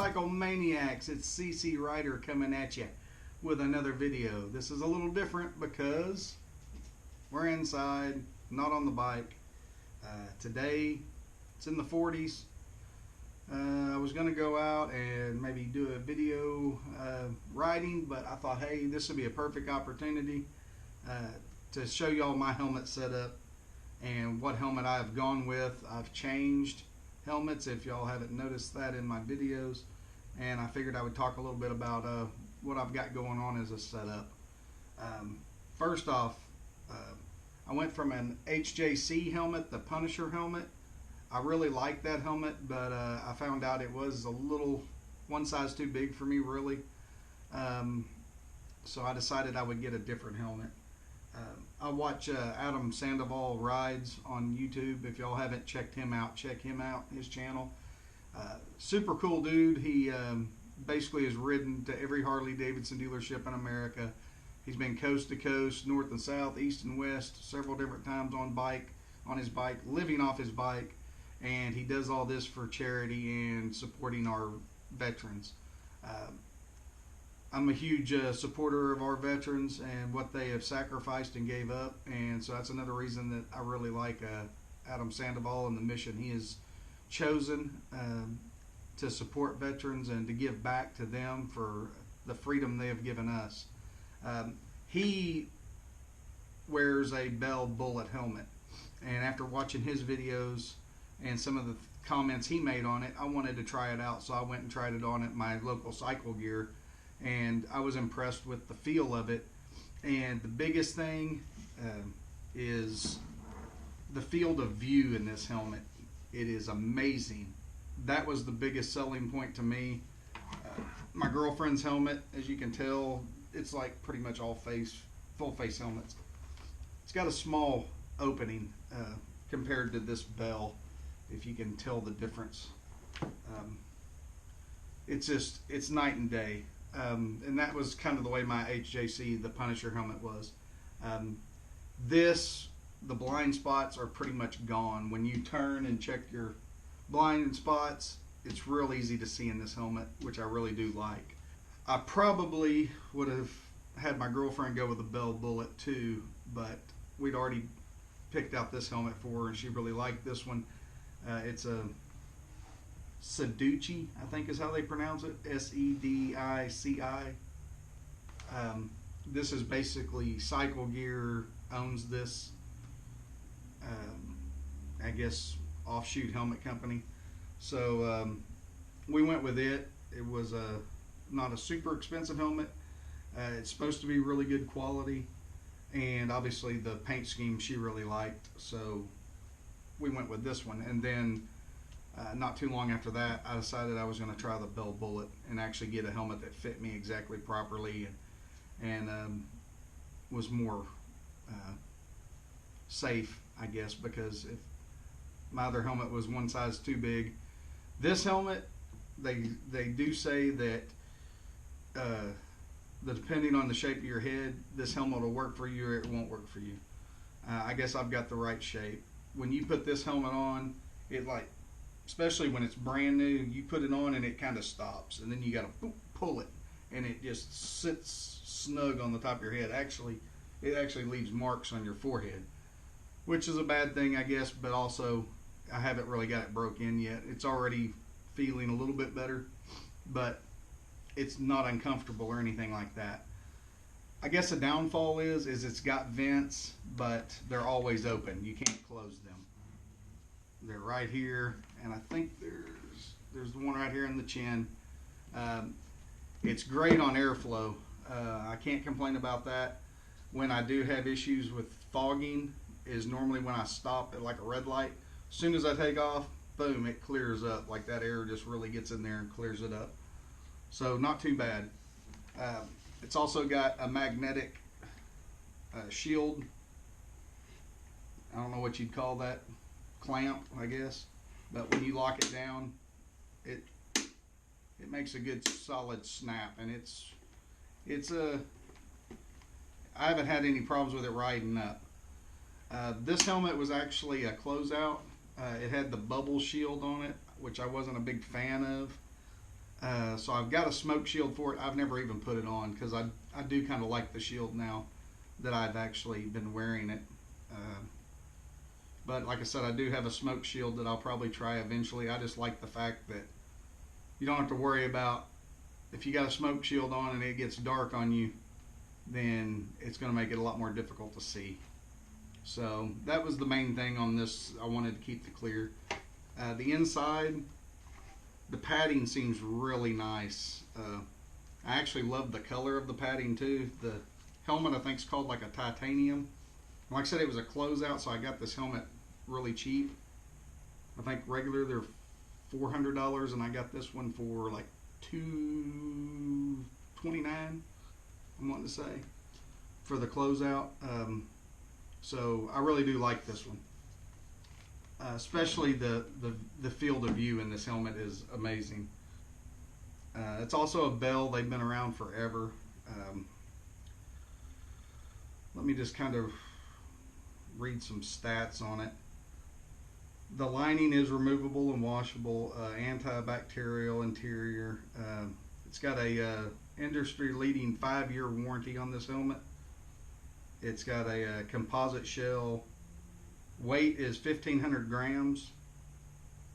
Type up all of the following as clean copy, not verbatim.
motorcycle maniacs, it's CC Rider coming at you with another video. This is a little different because we're inside, not on the bike. Today it's in the 40s. I was going to go out and maybe do a video riding, but I thought, hey, this would be a perfect opportunity to show y'all my helmet setup and what helmet I've gone with. I've changed helmets, if y'all haven't noticed that in my videos, and I figured I would talk a little bit about what I've got going on as a setup. First off, I went from an HJC helmet, the Punisher helmet. I really liked that helmet, but I found out it was a little one size too big for me, really. So I decided I would get a different helmet. I watch Adam Sandoval rides on YouTube. If y'all haven't checked him out, check him out, his channel. Super cool dude. He basically has ridden to every Harley Davidson dealership in America. He's been coast to coast, north and south, east and west, several different times on his bike, living off his bike, and he does all this for charity and supporting our veterans. I'm a huge supporter of our veterans and what they have sacrificed and gave up, and so that's another reason that I really like Adam Sandoval and the mission he has chosen to support veterans and to give back to them for the freedom they have given us. He wears a Bell Bullitt helmet, and after watching his videos and some of the comments he made on it, I wanted to try it out, so I went and tried it on at my local Cycle Gear, and I was impressed with the feel of it. And the biggest thing is the field of view in this helmet. It is amazing. That was the biggest selling point to me. My girlfriend's helmet, as you can tell, it's like pretty much all full face helmets. It's got a small opening compared to this Bell, if you can tell the difference. It's night and day. And that was kind of the way my HJC, the Punisher helmet, was. The blind spots are pretty much gone. When you turn and check your blind spots, it's real easy to see in this helmet, which I really do like. I probably would have had my girlfriend go with the Bell Bullitt too, but we'd already picked out this helmet for her and she really liked this one. It's a Sedici, I think is how they pronounce it, S-E-D-I-C-I. This is basically Cycle Gear owns this, I guess, offshoot helmet company. So we went with it. It was not a super expensive helmet. It's supposed to be really good quality, and obviously the paint scheme she really liked, so we went with this one. And then not too long after that, I decided I was going to try the Bell Bullitt and actually get a helmet that fit me exactly properly and was more safe, I guess, because if my other helmet was one size too big. This helmet, they do say that depending on the shape of your head, this helmet will work for you or it won't work for you. I guess I've got the right shape. When you put this helmet on, it, like, especially when it's brand new, you put it on and it kind of stops, and then you got to pull it and it just sits snug on the top of your head. It actually leaves marks on your forehead, which is a bad thing, I guess, but also I haven't really got it broke in yet. It's already feeling a little bit better, but it's not uncomfortable or anything like that. I guess the downfall is it's got vents, but they're always open. You can't close them. They're right here, and I think there's the one right here in the chin. It's great on airflow. I can't complain about that. When I do have issues with fogging is normally when I stop at like a red light. As soon as I take off, boom, it clears up. Like that air just really gets in there and clears it up. So not too bad. It's also got a magnetic shield. I don't know what you'd call that. Clamp, I guess. But when you lock it down, it makes a good solid snap, and I haven't had any problems with it riding up. This helmet was actually a closeout. It had the bubble shield on it, which I wasn't a big fan of. So I've got a smoke shield for it. I've never even put it on because I do kind of like the shield now that I've actually been wearing it. But like I said, I do have a smoke shield that I'll probably try eventually. I just like the fact that you don't have to worry about if you got a smoke shield on and it gets dark on you, then it's going to make it a lot more difficult to see. So that was the main thing on this. I wanted to keep the clear. The inside, the padding seems really nice. I actually love the color of the padding too. The helmet I think is called like a titanium. Like I said, it was a closeout, so I got this helmet really cheap. I think regular they're $400, and I got this one for like $229. I'm wanting to say for the closeout. So I really do like this one. Especially the field of view in this helmet is amazing. It's also a Bell. They've been around forever. Let me just kind of read some stats on it. The lining is removable and washable, antibacterial interior. It's got a industry-leading 5-year warranty on this helmet. It's got a composite shell. Weight is 1,500 grams.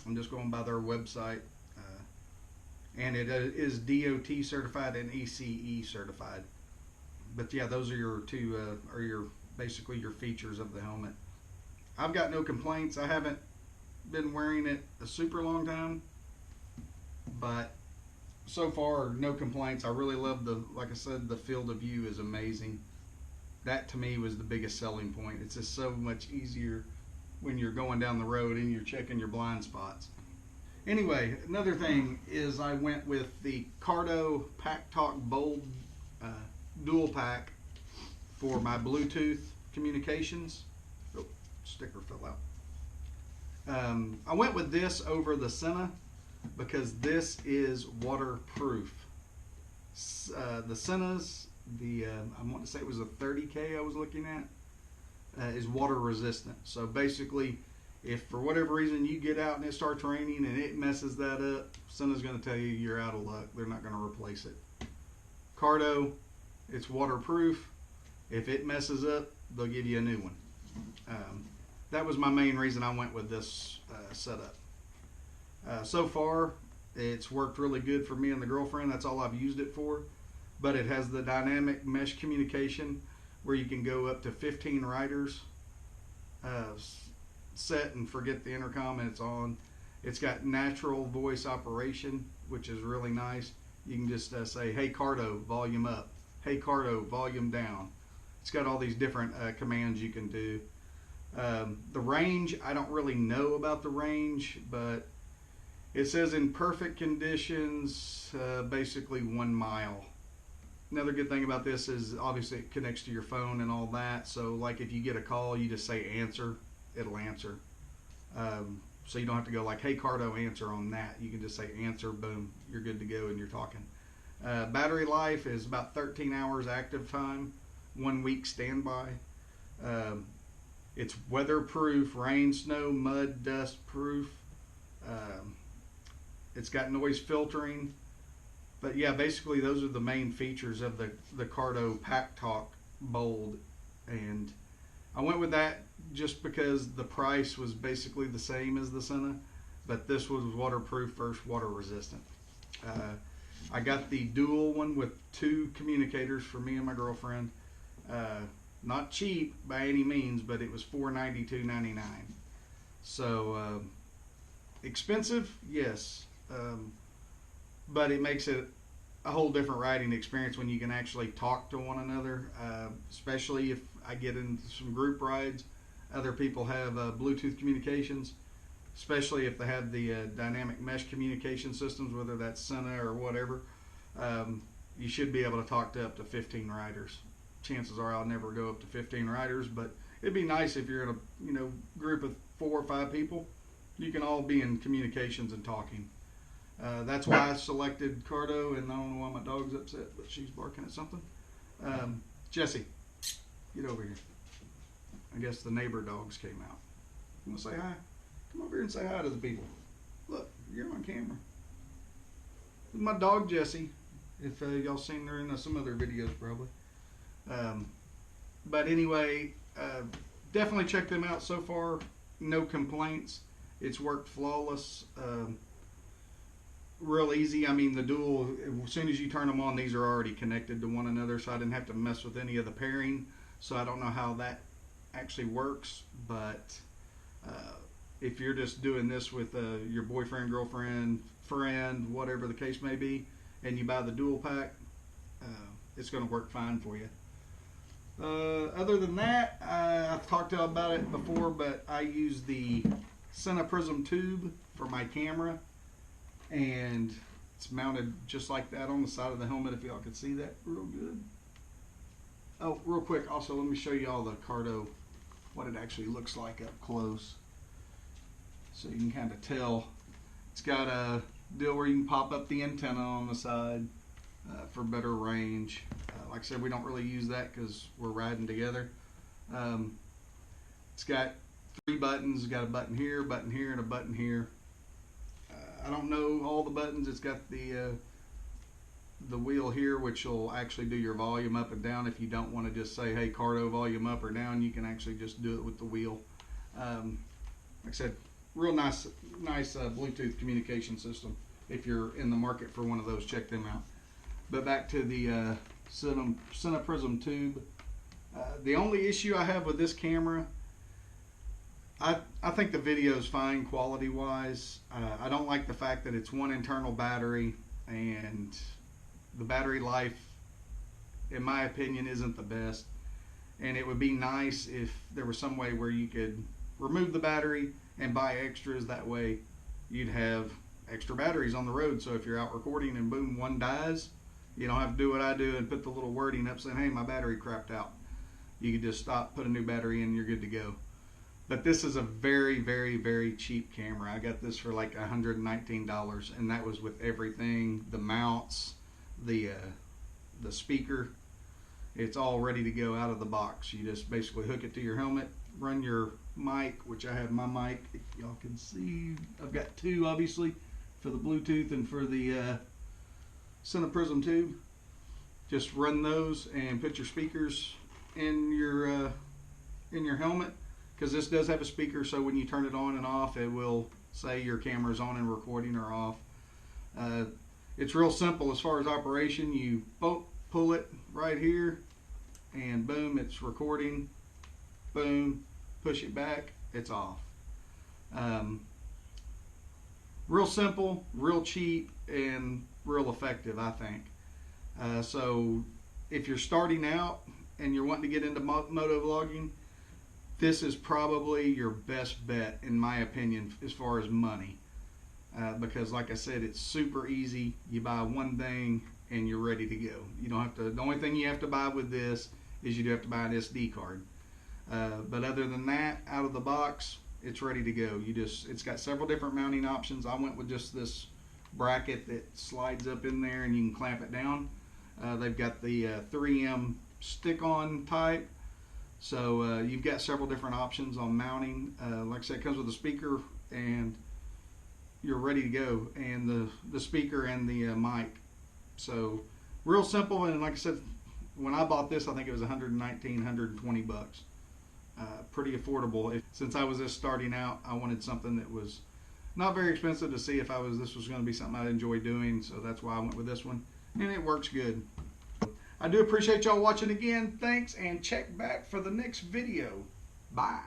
I'm just going by their website. And it is DOT certified and ECE certified. But yeah, those are your two, basically your features of the helmet. I've got no complaints. I haven't been wearing it a super long time, but so far no complaints. I really love like I said, the field of view is amazing. That to me was the biggest selling point. It's just so much easier when you're going down the road and you're checking your blind spots. Anyway, another thing is I went with the Cardo Packtalk Bold dual pack for my Bluetooth communications. Oh, sticker fell out. I went with this over the Senna because this is waterproof. The Senna's, I want to say it was a 30K I was looking at, is water resistant. So basically, if for whatever reason you get out and it starts raining and it messes that up, Senna's going to tell you you're out of luck. They're not going to replace it. Cardo, it's waterproof. If it messes up, they'll give you a new one. That was my main reason I went with this setup. So far, it's worked really good for me and the girlfriend. That's all I've used it for. But it has the dynamic mesh communication where you can go up to 15 riders, set and forget the intercom and it's on. It's got natural voice operation, which is really nice. You can just say, hey Cardo, volume up. Hey Cardo, volume down. It's got all these different commands you can do. The range, I don't really know about the range, but it says in perfect conditions, basically 1 mile. Another good thing about this is obviously it connects to your phone and all that. So like if you get a call, you just say answer, it'll answer. So you don't have to go like, hey Cardo, answer on that. You can just say answer, boom, you're good to go and you're talking. Battery life is about 13 hours active time, 1 week standby. It's weatherproof, rain, snow, mud, dust proof. It's got noise filtering. But yeah, basically those are the main features of the Cardo Packtalk Bold. And I went with that just because the price was basically the same as the Senna, but this was waterproof versus water resistant. I got the dual one with 2 communicators for me and my girlfriend. Not cheap by any means, but it was $492.99. So expensive, yes, but it makes it a whole different riding experience when you can actually talk to one another. Especially if I get into some group rides, other people have Bluetooth communications. Especially if they have the dynamic mesh communication systems, whether that's Senna or whatever. You should be able to talk to up to 15 riders. Chances are I'll never go up to 15 riders, but it'd be nice if you're in a group of 4 or 5 people. You can all be in communications and talking. That's why I selected Cardo, and I don't know why my dog's upset, but she's barking at something. Jesse, get over here. I guess the neighbor dogs came out. You want to say hi? Come over here and say hi to the people. Look, you're on camera. My dog Jessie. If y'all seen her in some other videos probably. But anyway, definitely check them out so far. No complaints. It's worked flawless. Real easy. I mean, the dual, as soon as you turn them on, these are already connected to one another, so I didn't have to mess with any of the pairing. So I don't know how that actually works, but if you're just doing this with your boyfriend, girlfriend, friend, whatever the case may be, and you buy the dual pack, it's going to work fine for you. Other than that, I've talked to you about it before, but I use the Cine Prism tube for my camera, and it's mounted just like that on the side of the helmet, if y'all can see that real good. Oh, real quick, also let me show you all the Cardo, what it actually looks like up close, so you can kind of tell. It's got a deal where you can pop up the antenna on the side for better range. Like I said, we don't really use that because we're riding together. It's got 3 buttons. It's got a button here, and a button here. I don't know all the buttons. It's got the wheel here, which will actually do your volume up and down. If you don't want to just say, hey, Cardo, volume up or down, you can actually just do it with the wheel. Like I said, real nice Bluetooth communication system. If you're in the market for one of those, check them out. But back to the Cine Prism tube. The only issue I have with this camera, I think the video is fine quality wise. I don't like the fact that it's one internal battery, and the battery life, in my opinion, isn't the best. And it would be nice if there was some way where you could remove the battery and buy extras. That way you'd have extra batteries on the road, so if you're out recording and boom, one dies, you don't have to do what I do and put the little wording up saying, hey, my battery crapped out. You can just stop, put a new battery in, and you're good to go. But this is a very, very, very cheap camera. I got this for like $119, and that was with everything, the mounts, the speaker. It's all ready to go out of the box. You just basically hook it to your helmet, run your mic, which I have my mic, if y'all can see. I've got 2, obviously, for the Bluetooth and for the Cine Prism tube. Just run those and put your speakers in your helmet, because this does have a speaker, so when you turn it on and off, it will say your camera's on and recording or off. It's real simple as far as operation. You pull it right here, and boom, it's recording. Boom, push it back, it's off. Real simple, real cheap, and real effective, I think. So if you're starting out and you're wanting to get into moto vlogging, this is probably your best bet, in my opinion, as far as money. Because like I said, it's super easy. You buy one thing and you're ready to go. You don't have to, the only thing you have to buy with this is you do have to buy an SD card. But other than that, out of the box, it's ready to go. It's got several different mounting options. I went with just this bracket that slides up in there and you can clamp it down. They've got the 3M stick-on type. So you've got several different options on mounting. Like I said, it comes with a speaker and you're ready to go, and the speaker and the mic. So real simple, and like I said, when I bought this, I think it was 120 bucks. Pretty affordable. Since I was just starting out, I wanted something that was not very expensive to see if this was going to be something I'd enjoy doing, so that's why I went with this one, and it works good. I do appreciate y'all watching again. Thanks, and check back for the next video. Bye.